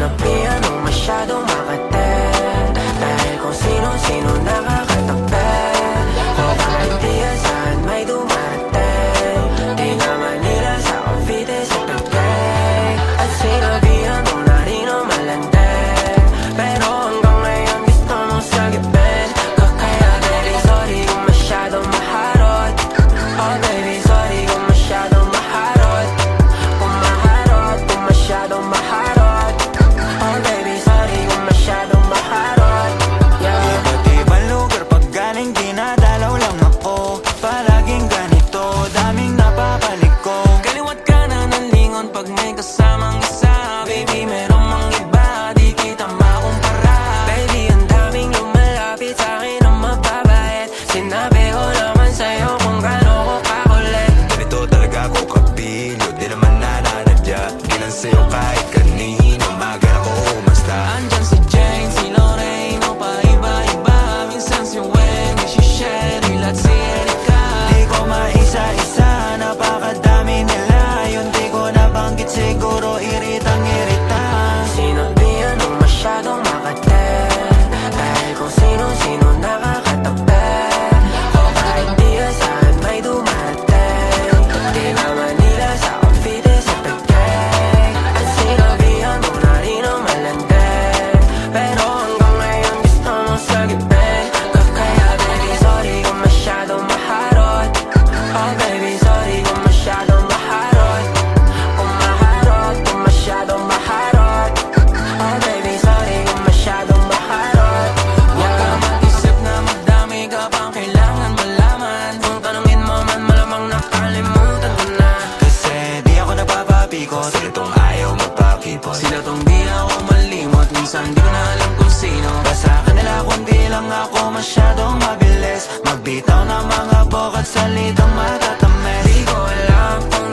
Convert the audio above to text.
Sinabihan mo masyadong makate, dahil kung sino-sino nakakatabi. O kahit di asahan may dumarating, di naman nila sa Cavite sa Taguig. At sinabihan mo na rin o malandi, pero hanggang ngayon gusto mong sagipin. Kaya baby sorry kung masyadong maharot. Oh baby sorry kung masyadong maharot. Kung maharot, kung masyadong maharot. Oh baby sorry kung masyadong maharot. Yeah. Iba't ibang lugar pag galing dinadalaw lang ako. Palaging ganito, daming napapalik ko. Kaliwat ka na ng lingon pag may kasamang isa. Baby meron mang iba, di kita makumpara. Baby ang daming lumalapit sa'kin ang mababait. Sinabi ko naman sa'yo kung gaano ko kakulit. Ganito talaga ako kapilyo, di naman nananadya. Gilan sa'yo kahit kanino, magana ko umasta. Andyan si Jane, si Lorraine, o pa iba-iba. Minsan si Wendy, si Cheryl at si Erika. Di ko maisa-isa, napakadami nila. Yun di ko nabanggit, siguro iritang-irita. Sinabihan mo masyadong makate, dahil kung sino-sino nakakatabi. O kahit di asahan may dumarating, di naman nila sa Cavite sa Taguig. At sinabihan mo na rin o malandi, pero hanggang ngayon gusto mong sagipin. Kaya baby sorry kung masyadong maharot. Oh baby sorry kung masyadong maharot. Kung maharot, kung masyadong maharot. Oh baby sorry kung masyadong maharot. Huwag ka mag-isip na magdami ka pang kailangan malaman. Kung tanungin mo man malamang nakalimutan ko na. Kasi di ako napapapikot, sila tong ayaw magpakipot. Sila tong di ako malimot, minsan di ko na alam kung sino. Basta kanila kundi lang ako masyadong mabilis. Magbitaw ng mga bokat salitang matatamis. Di ko alam kung